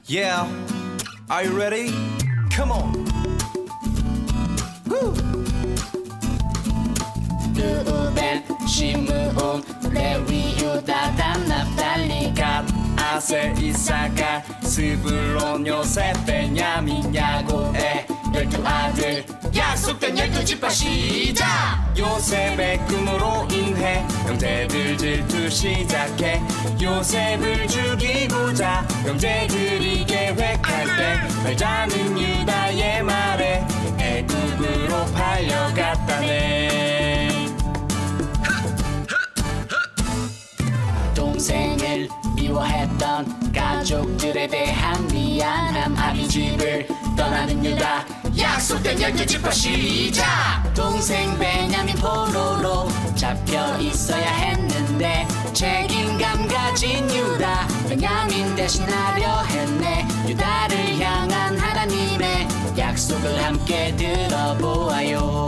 Yeah, are you ready? Come on. 루벤, 시므온, 레위, 유다, 단납, 달리, 갓, 아셀, 이사갈, 스불론, 요셉, 베냐민, 야곱의 12아들 약속된 12지파 시작! 요셉의 꿈으로 인해 형제들 질투 시작해 요셉을 죽이고자 형제들이 계획할 때 말자는 유다의 말에 애굽으로 팔려갔다네. 동생을 미워했던 가족들에 대한 미안함 아비집을 떠나는 유다 약속된 12지파 시작! 동생 베냐민 포로로 잡혀 있어야 했는데 책임감 가진 유다 베냐민 대신하려 했네. 유다를 향한 하나님의 약속을 함께 들어보아요.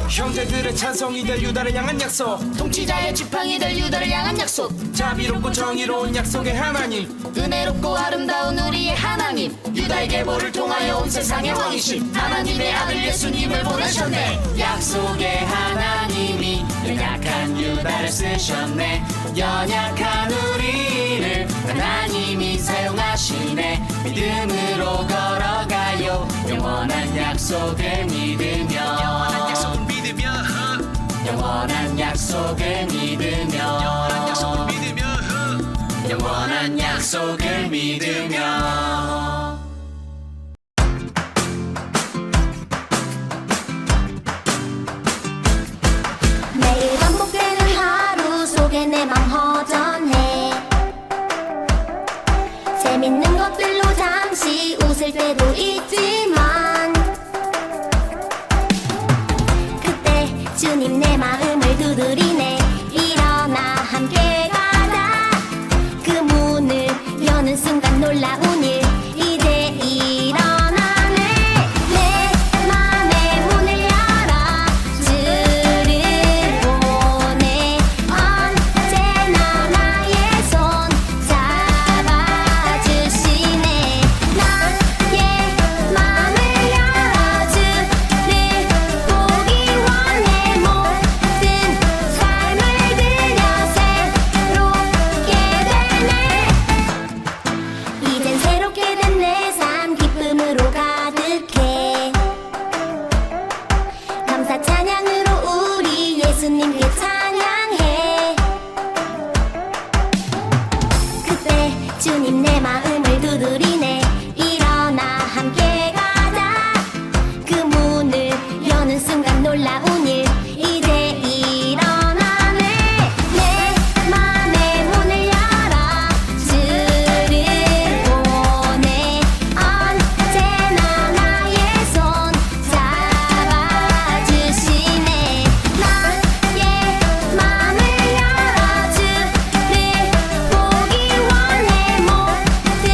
형제들의 찬성이 될 유다를 향한 약속, 통치자의 지팡이 될 유다를 향한 약속, 자비롭고 정의로운 약속의 하나님, 은혜롭고 아름다운 우리의 하나님, 유다의 계보를 통하여 온 세상의 왕이신 하나님의 아들 예수님을 보내셨네. 약속의 하나님이 연약한 유다를 쓰셨네. 연약한 우리를 하나님이 사용하시네. 믿음으로 걸어가요. 영원한 약속을 믿으며 영원한 약속을 믿으며 영원한 약속을 믿으며 매일 반복되는 하루 속에 내 맘 허전해. 재밌는 것들로 잠시 웃을 때도 있지만 그때 주님 내 마음을 두드리네. 일어나 함께 가자. 그 문을 여는 순간 놀라운 일 이제 일어나네. 내 맘의 문을 열어 주를 보내. 언제나 나의 손 잡아주시네. 나의 맘을 열어 주를 보기 원해. 모든 삶을 들여 새롭게 되네. 이젠 새롭게 된 내 삶 기쁨으로 가득해. 감사 찬양으로 우리 예수님께 찬양해. 그때 주님 내 마음을 두드리네. 일어나 함께 가자. 그 문을 여는 순간 놀라운 일 이제 일어나네. 내 맘의 문을 열어 주를 보내. 언제나 나의 손 잡아주시네. 나의 맘을 열어 주를 보기 원해. 모든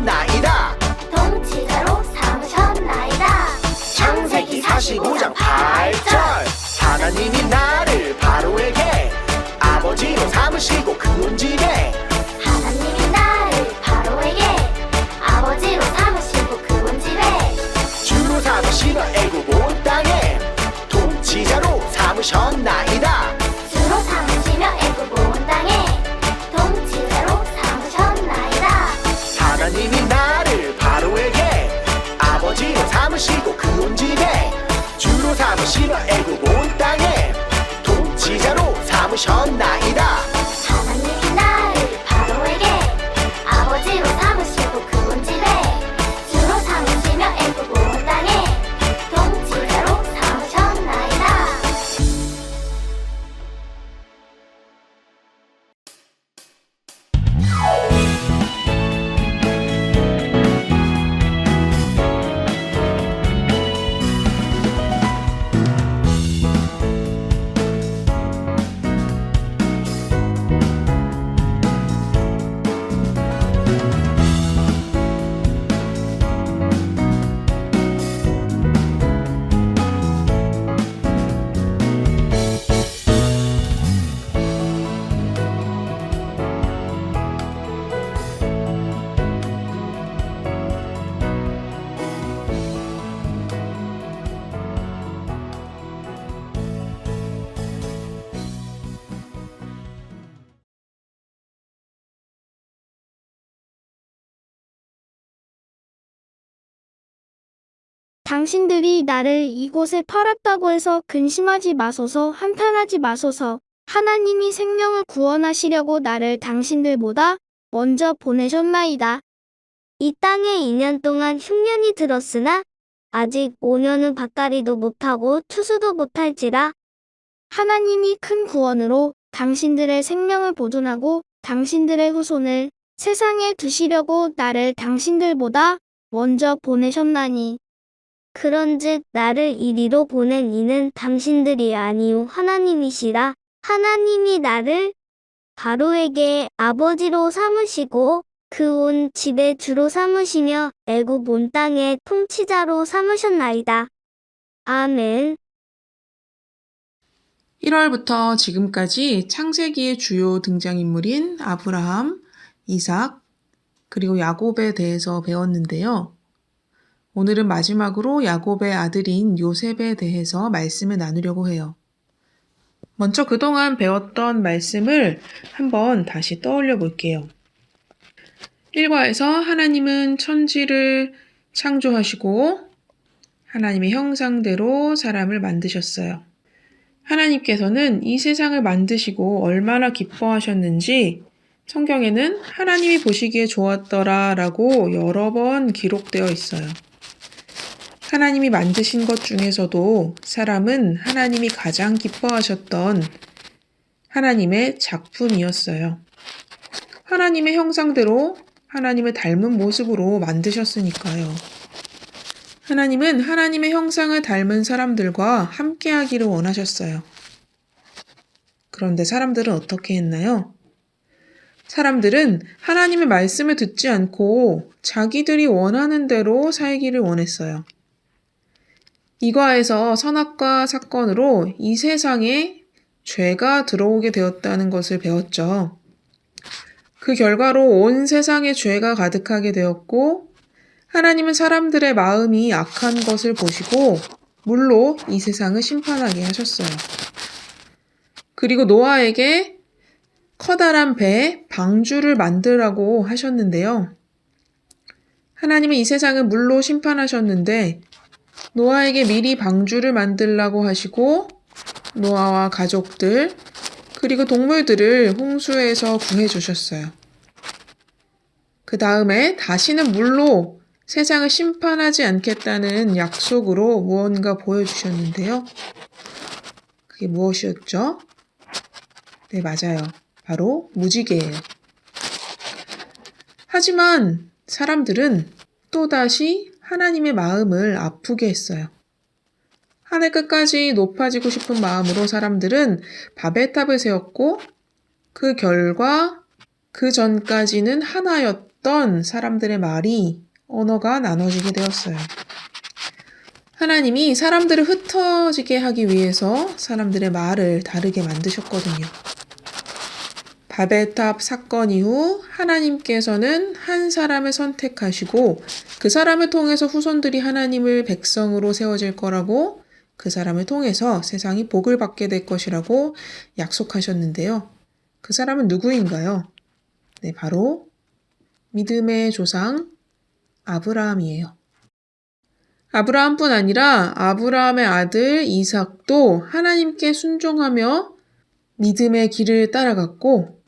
삼으셨나이다. 통치자로 삼으셨나이다. 창세기 45장 8절 하나님이 나를 바로에게 아버지로 삼으시고 그 온 집에 하나님이 나를 바로에게 아버지로 삼으시고 그 온 집에 주로 삼으시며 애굽 온 땅에 통치자로 삼으셨나이다. 주로 삼으시며 애굽 온 땅에 통치자로 삼으셨나이다. 하나님이 나를 바로에게 아버지로 삼으시고 그 온 집에 주로 삼으시며 애굽 온 땅에 통치자로 삼으셨나이다. 하나님이 나를 바로에게 아버지로 삼으시고 그 온 집에 주로 삼으시며 애굽 온 땅에 통치자로 삼으셨나이다. 당신들이 나를 이곳에 팔았다고 해서 근심하지 마소서, 한탄하지 마소서. 하나님이 생명을 구원하시려고 나를 당신들보다 먼저 보내셨나이다. 이 땅에 2년 동안 흉년이 들었으나 아직 5년은 밭갈이도 못하고 추수도 못할지라. 하나님이 큰 구원으로 당신들의 생명을 보존하고 당신들의 후손을 세상에 두시려고 나를 당신들보다 먼저 보내셨나니. 그런즉 나를 이리로 보낸 이는 당신들이 아니요 하나님이시라. 하나님이 나를 바로에게 아버지로 삼으시고 그 온 집에 주로 삼으시며 애굽 온 땅의 통치자로 삼으셨나이다. 아멘. 1월부터 지금까지 창세기의 주요 등장인물인 아브라함, 이삭, 그리고 야곱에 대해서 배웠는데요. 오늘은 마지막으로 야곱의 아들인 요셉에 대해서 말씀을 나누려고 해요. 먼저 그동안 배웠던 말씀을 한번 다시 떠올려 볼게요. 1과에서 하나님은 천지를 창조하시고 하나님의 형상대로 사람을 만드셨어요. 하나님께서는 이 세상을 만드시고 얼마나 기뻐하셨는지 성경에는 하나님이 보시기에 좋았더라 라고 여러 번 기록되어 있어요. 하나님이 만드신 것 중에서도 사람은 하나님이 가장 기뻐하셨던 하나님의 작품이었어요. 하나님의 형상대로 하나님을 닮은 모습으로 만드셨으니까요. 하나님은 하나님의 형상을 닮은 사람들과 함께하기를 원하셨어요. 그런데 사람들은 어떻게 했나요? 사람들은 하나님의 말씀을 듣지 않고 자기들이 원하는 대로 살기를 원했어요. 이과에서 선악과 사건으로 이 세상에 죄가 들어오게 되었다는 것을 배웠죠. 그 결과로 온 세상에 죄가 가득하게 되었고 하나님은 사람들의 마음이 악한 것을 보시고 물로 이 세상을 심판하게 하셨어요. 그리고 노아에게 커다란 배, 방주를 만들라고 하셨는데요. 하나님은 이 세상을 물로 심판하셨는데 노아에게 미리 방주를 만들라고 하시고 노아와 가족들 그리고 동물들을 홍수에서 구해주셨어요. 그 다음에 다시는 물로 세상을 심판하지 않겠다는 약속으로 무언가 보여주셨는데요. 그게 무엇이었죠? 네, 맞아요. 바로 무지개예요. 하지만 사람들은 또다시 하나님의 마음을 아프게 했어요. 하늘 끝까지 높아지고 싶은 마음으로 사람들은 바벨탑을 세웠고 그 결과 그 전까지는 하나였던 들었던 사람들의 말이 언어가 나눠지게 되었어요. 하나님이 사람들을 흩어지게 하기 위해서 사람들의 말을 다르게 만드셨거든요. 바벨탑 사건 이후 하나님께서는 한 사람을 선택하시고 그 사람을 통해서 후손들이 하나님을 백성으로 세워질 거라고, 그 사람을 통해서 세상이 복을 받게 될 것이라고 약속하셨는데요. 그 사람은 누구인가요? 네, 바로 믿음의 조상 아브라함이에요. 아브라함뿐 아니라 아브라함의 아들 이삭도 하나님께 순종하며 믿음의 길을 따라갔고,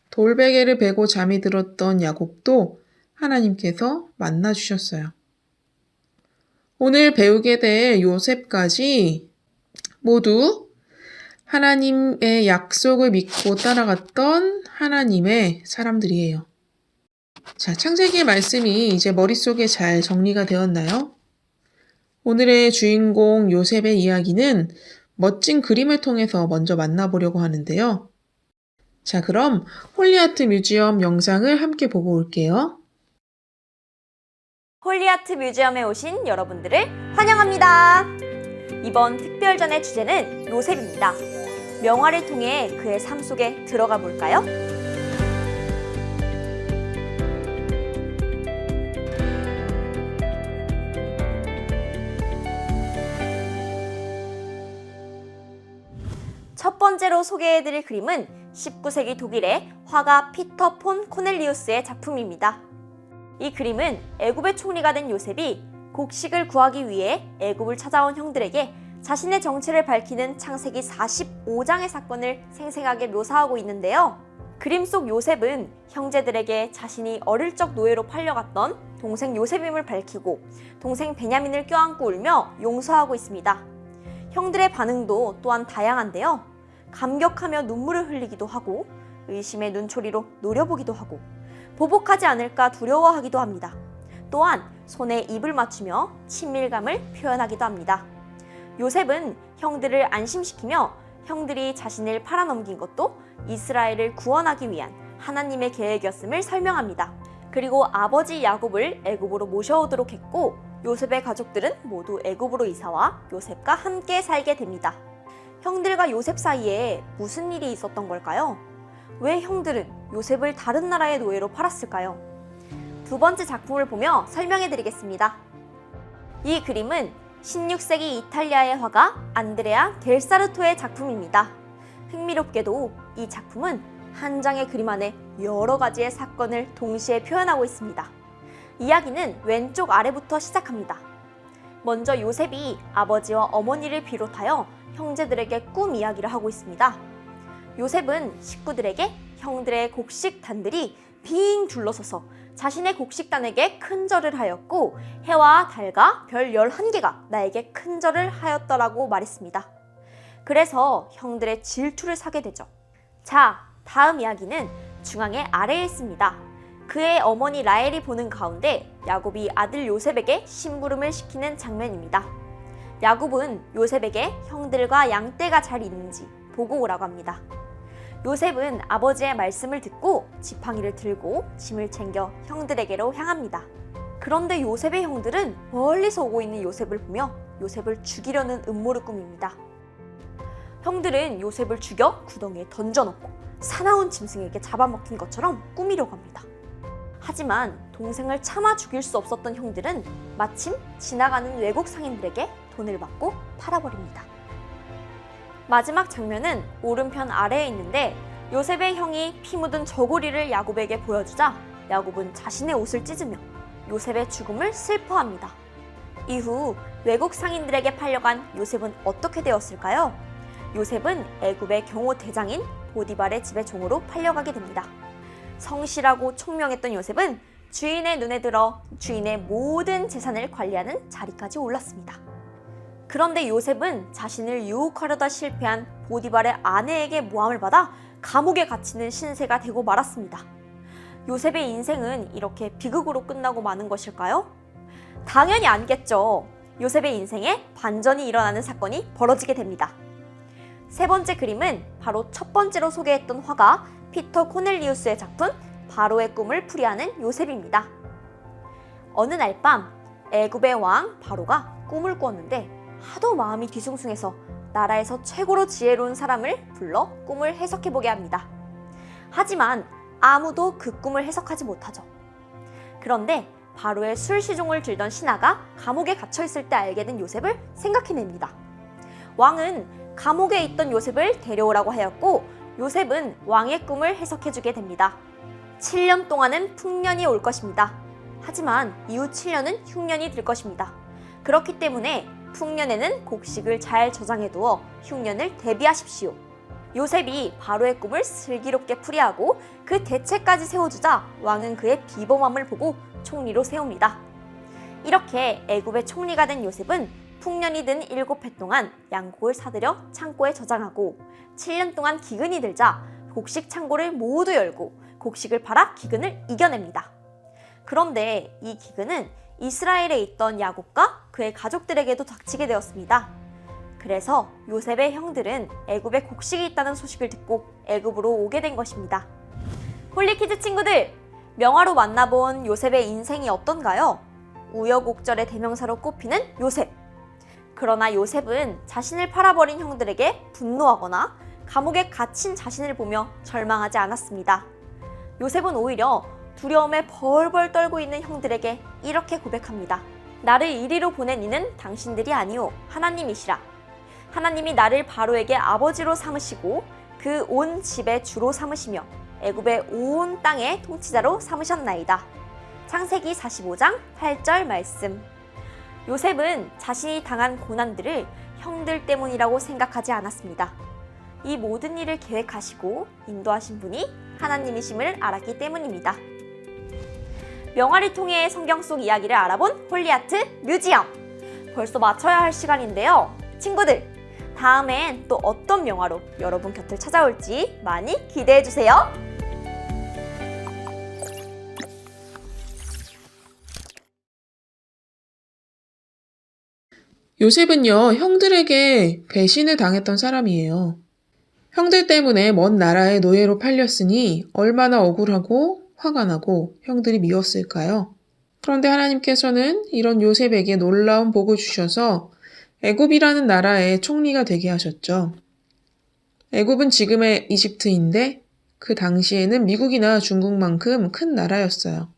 돌베개를 베고 잠이 들었던 야곱도 하나님께서 만나주셨어요. 오늘 배우게 될 요셉까지 모두 하나님의 약속을 믿고 따라갔던 하나님의 사람들이에요. 자, 창세기의 말씀이 이제 머릿속에 잘 정리가 되었나요? 오늘의 주인공 요셉의 이야기는 멋진 그림을 통해서 먼저 만나보려고 하는데요. 자, 그럼 홀리아트 뮤지엄 영상을 함께 보고 올게요. 홀리아트 뮤지엄에 오신 여러분들을 환영합니다. 이번 특별전의 주제는 요셉입니다. 명화를 통해 그의 삶 속에 들어가 볼까요? 첫 번째로 소개해드릴 그림은 19세기 독일의 화가 피터 폰 코넬리우스의 작품입니다. 이 그림은 애굽의 총리가 된 요셉이 곡식을 구하기 위해 애굽을 찾아온 형들에게 자신의 정체를 밝히는 창세기 45장의 사건을 생생하게 묘사하고 있는데요. 그림 속 요셉은 형제들에게 자신이 어릴 적 노예로 팔려갔던 동생 요셉임을 밝히고 동생 베냐민을 껴안고 울며 용서하고 있습니다. 형들의 반응도 또한 다양한데요. 감격하며 눈물을 흘리기도 하고, 의심의 눈초리로 노려보기도 하고, 보복하지 않을까 두려워하기도 합니다. 또한 손에 입을 맞추며 친밀감을 표현하기도 합니다. 요셉은 형들을 안심시키며 형들이 자신을 팔아넘긴 것도 이스라엘을 구원하기 위한 하나님의 계획이었음을 설명합니다. 그리고 아버지 야곱을 애굽으로 모셔오도록 했고, 요셉의 가족들은 모두 애굽으로 이사와 요셉과 함께 살게 됩니다. 형들과 요셉 사이에 무슨 일이 있었던 걸까요? 왜 형들은 요셉을 다른 나라의 노예로 팔았을까요? 두 번째 작품을 보며 설명해 드리겠습니다. 이 그림은 16세기 이탈리아의 화가 안드레아 겔사르토의 작품입니다. 흥미롭게도 이 작품은 한 장의 그림 안에 여러 가지의 사건을 동시에 표현하고 있습니다. 이야기는 왼쪽 아래부터 시작합니다. 먼저 요셉이 아버지와 어머니를 비롯하여 형제들에게 꿈 이야기를 하고 있습니다. 요셉은 식구들에게 형들의 곡식단들이 빙 둘러서서 자신의 곡식단에게 큰 절을 하였고 해와 달과 별 11개가 나에게 큰 절을 하였더라고 말했습니다. 그래서 형들의 질투를 사게 되죠. 자, 다음 이야기는 중앙의 아래에 있습니다. 그의 어머니 라헬이 보는 가운데 야곱이 아들 요셉에게 심부름을 시키는 장면입니다. 야곱은 요셉에게 형들과 양떼가 잘 있는지 보고 오라고 합니다. 요셉은 아버지의 말씀을 듣고 지팡이를 들고 짐을 챙겨 형들에게로 향합니다. 그런데 요셉의 형들은 멀리서 오고 있는 요셉을 보며 요셉을 죽이려는 음모를 꾸밉니다. 형들은 요셉을 죽여 구덩이에 던져놓고 사나운 짐승에게 잡아먹힌 것처럼 꾸미려고 합니다. 하지만 동생을 차마 죽일 수 없었던 형들은 마침 지나가는 외국 상인들에게 돈을 받고 팔아버립니다. 마지막 장면은 오른편 아래에 있는데 요셉의 형이 피 묻은 저고리를 야곱에게 보여주자 야곱은 자신의 옷을 찢으며 요셉의 죽음을 슬퍼합니다. 이후 외국 상인들에게 팔려간 요셉은 어떻게 되었을까요? 요셉은 애굽의 경호 대장인 보디발의 집의 종으로 팔려가게 됩니다. 성실하고 총명했던 요셉은 주인의 눈에 들어 주인의 모든 재산을 관리하는 자리까지 올랐습니다. 그런데 요셉은 자신을 유혹하려다 실패한 보디발의 아내에게 모함을 받아 감옥에 갇히는 신세가 되고 말았습니다. 요셉의 인생은 이렇게 비극으로 끝나고 마는 것일까요? 당연히 아니겠죠. 요셉의 인생에 반전이 일어나는 사건이 벌어지게 됩니다. 세 번째 그림은 바로 첫 번째로 소개했던 화가 피터 코넬리우스의 작품 바로의 꿈을 풀이하는 요셉입니다. 어느 날 밤 애굽의 왕 바로가 꿈을 꾸었는데 하도 마음이 뒤숭숭해서 나라에서 최고로 지혜로운 사람을 불러 꿈을 해석해보게 합니다. 하지만 아무도 그 꿈을 해석하지 못하죠. 그런데 바로의 술시종을 들던 신하가 감옥에 갇혀있을 때 알게 된 요셉을 생각해냅니다. 왕은 감옥에 있던 요셉을 데려오라고 하였고 요셉은 왕의 꿈을 해석해주게 됩니다. 7년 동안은 풍년이 올 것입니다. 하지만 이후 7년은 흉년이 될 것입니다. 그렇기 때문에 풍년에는 곡식을 잘 저장해두어 흉년을 대비하십시오. 요셉이 바로의 꿈을 슬기롭게 풀이하고 그 대책까지 세워주자 왕은 그의 비범함을 보고 총리로 세웁니다. 이렇게 애굽의 총리가 된 요셉은 풍년이 든 7해 동안 양곡을 사들여 창고에 저장하고 7년 동안 기근이 들자 곡식 창고를 모두 열고 곡식을 팔아 기근을 이겨냅니다. 그런데 이 기근은 이스라엘에 있던 야곱과 그의 가족들에게도 닥치게 되었습니다. 그래서 요셉의 형들은 애굽에 곡식이 있다는 소식을 듣고 애굽으로 오게 된 것입니다. 홀리키즈 친구들, 명화로 만나본 요셉의 인생이 어떤가요? 우여곡절의 대명사로 꼽히는 요셉. 그러나 요셉은 자신을 팔아버린 형들에게 분노하거나 감옥에 갇힌 자신을 보며 절망하지 않았습니다. 요셉은 오히려 두려움에 벌벌 떨고 있는 형들에게 이렇게 고백합니다. 나를 이리로 보낸 이는 당신들이 아니오 하나님이시라. 하나님이 나를 바로에게 아버지로 삼으시고 그 온 집의 주로 삼으시며 애굽의 온 땅의 통치자로 삼으셨나이다. 창세기 45장 8절 말씀. 요셉은 자신이 당한 고난들을 형들 때문이라고 생각하지 않았습니다. 이 모든 일을 계획하시고 인도하신 분이 하나님이심을 알았기 때문입니다. 명화를 통해 성경 속 이야기를 알아본 홀리아트 뮤지엄. 벌써 마쳐야 할 시간인데요. 친구들, 다음엔 또 어떤 명화로 여러분 곁을 찾아올지 많이 기대해주세요. 요셉은요, 형들에게 배신을 당했던 사람이에요. 형들 때문에 먼 나라의 노예로 팔렸으니 얼마나 억울하고 화가 나고 형들이 미웠을까요? 그런데 하나님께서는 이런 요셉에게 놀라운 복을 주셔서 애굽이라는 나라의 총리가 되게 하셨죠. 애굽은 지금의 이집트인데 그 당시에는 미국이나 중국만큼 큰 나라였어요.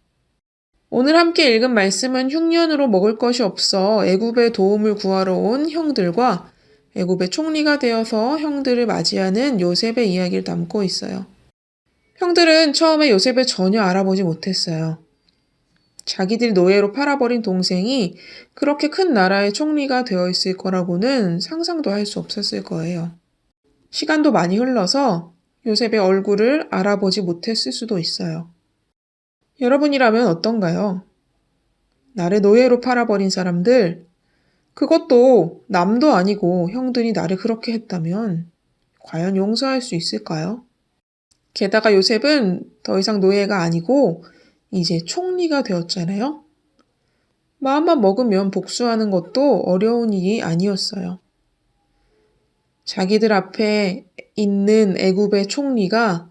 오늘 함께 읽은 말씀은 흉년으로 먹을 것이 없어 애굽의 도움을 구하러 온 형들과 애굽의 총리가 되어서 형들을 맞이하는 요셉의 이야기를 담고 있어요. 형들은 처음에 요셉을 전혀 알아보지 못했어요. 자기들 노예로 팔아버린 동생이 그렇게 큰 나라의 총리가 되어 있을 거라고는 상상도 할 수 없었을 거예요. 시간도 많이 흘러서 요셉의 얼굴을 알아보지 못했을 수도 있어요. 여러분이라면 어떤가요? 나를 노예로 팔아버린 사람들, 그것도 남도 아니고 형들이 나를 그렇게 했다면 과연 용서할 수 있을까요? 게다가 요셉은 더 이상 노예가 아니고 이제 총리가 되었잖아요. 마음만 먹으면 복수하는 것도 어려운 일이 아니었어요. 자기들 앞에 있는 애굽의 총리가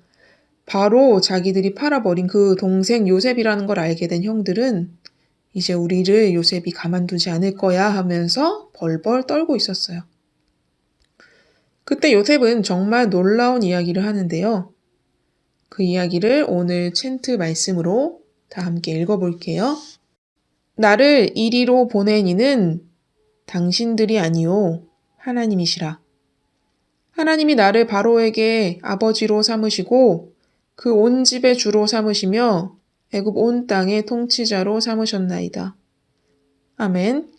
바로 자기들이 팔아버린 그 동생 요셉이라는 걸 알게 된 형들은 이제 우리를 요셉이 가만두지 않을 거야 하면서 벌벌 떨고 있었어요. 그때 요셉은 정말 놀라운 이야기를 하는데요. 그 이야기를 오늘 챈트 말씀으로 다 함께 읽어볼게요. 나를 이리로 보낸 이는 당신들이 아니오 하나님이시라. 하나님이 나를 바로에게 아버지로 삼으시고 그 온 집의 주로 삼으시며 애굽 온 땅의 통치자로 삼으셨나이다. 아멘.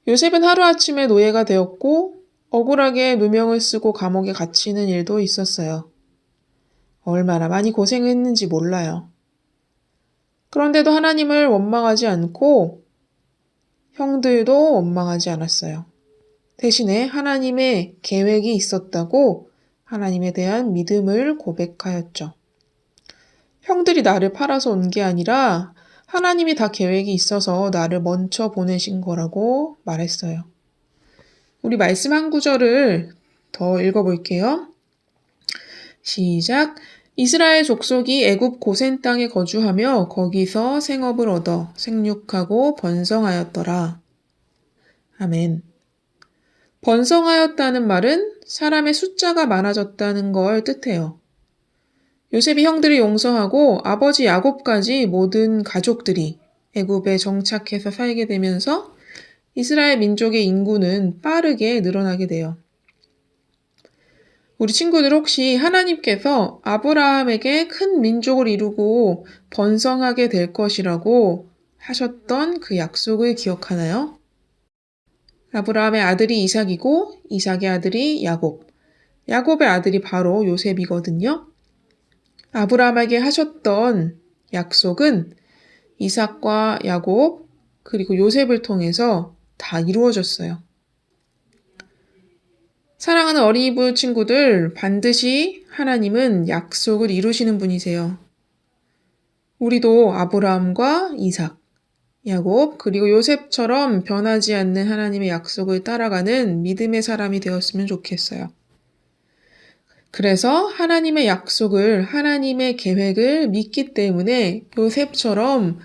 요셉은 하루아침에 노예가 되었고 억울하게 누명을 쓰고 감옥에 갇히는 일도 있었어요. 얼마나 많이 고생했는지 몰라요. 그런데도 하나님을 원망하지 않고 형들도 원망하지 않았어요. 대신에 하나님의 계획이 있었다고 하나님에 대한 믿음을 고백하였죠. 형들이 나를 팔아서 온 게 아니라 하나님이 다 계획이 있어서 나를 먼저 보내신 거라고 말했어요. 우리 말씀 한 구절을 더 읽어볼게요. 시작. 이스라엘 족속이 애굽 고센 땅에 거주하며 거기서 생업을 얻어 생육하고 번성하였더라. 아멘. 번성하였다는 말은 사람의 숫자가 많아졌다는 걸 뜻해요. 요셉이 형들을 용서하고 아버지 야곱까지 모든 가족들이 애굽에 정착해서 살게 되면서 이스라엘 민족의 인구는 빠르게 늘어나게 돼요. 우리 친구들 혹시 하나님께서 아브라함에게 큰 민족을 이루고 번성하게 될 것이라고 하셨던 그 약속을 기억하나요? 아브라함의 아들이 이삭이고 이삭의 아들이 야곱, 야곱의 아들이 바로 요셉이거든요. 아브라함에게 하셨던 약속은 이삭과 야곱 그리고 요셉을 통해서 다 이루어졌어요. 사랑하는 어린이부 친구들, 반드시 하나님은 약속을 이루시는 분이세요. 우리도 아브라함과 이삭, 야곱, 그리고 요셉처럼 변하지 않는 하나님의 약속을 따라가는 믿음의 사람이 되었으면 좋겠어요. 그래서 하나님의 약속을, 하나님의 계획을 믿기 때문에 요셉처럼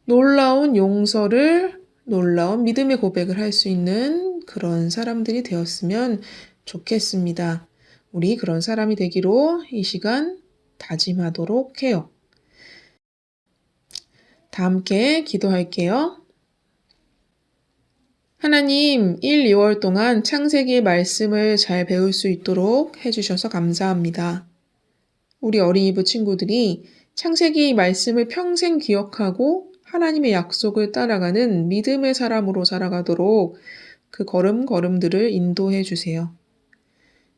놀라운 용서를, 놀라운 믿음의 고백을 할 수 있는 그런 사람들이 되었으면 좋겠습니다. 우리 그런 사람이 되기로 이 시간 다짐하도록 해요. 다 함께 기도할게요. 하나님, 1, 2월 동안 창세기의 말씀을 잘 배울 수 있도록 해주셔서 감사합니다. 우리 어린이부 친구들이 창세기 말씀을 평생 기억하고 하나님의 약속을 따라가는 믿음의 사람으로 살아가도록 그 걸음걸음들을 인도해 주세요.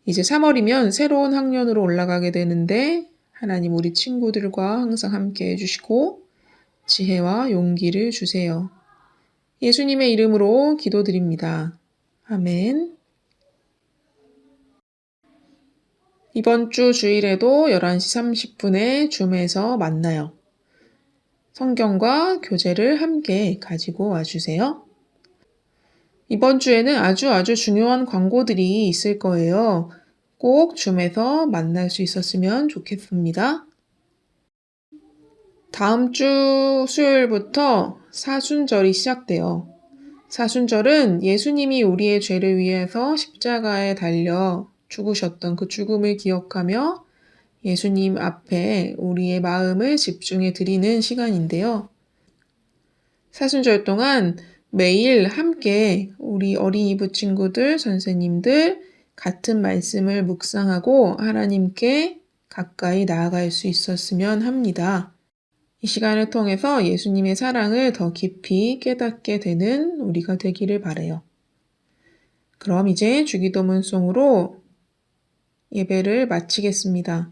이제 3월이면 새로운 학년으로 올라가게 되는데 하나님 우리 친구들과 항상 함께 해주시고 지혜와 용기를 주세요. 예수님의 이름으로 기도드립니다. 아멘. 이번 주 주일에도 11시 30분에 줌에서 만나요. 성경과 교재를 함께 가지고 와주세요. 이번 주에는 아주 중요한 광고들이 있을 거예요. 꼭 줌에서 만날 수 있었으면 좋겠습니다. 다음 주 수요일부터 사순절이 시작돼요. 사순절은 예수님이 우리의 죄를 위해서 십자가에 달려 죽으셨던 그 죽음을 기억하며 예수님 앞에 우리의 마음을 집중해 드리는 시간인데요. 사순절 동안 매일 함께 우리 어린이부 친구들, 선생님들 같은 말씀을 묵상하고 하나님께 가까이 나아갈 수 있었으면 합니다. 이 시간을 통해서 예수님의 사랑을 더 깊이 깨닫게 되는 우리가 되기를 바라요. 그럼 이제 주기도문송으로 예배를 마치겠습니다.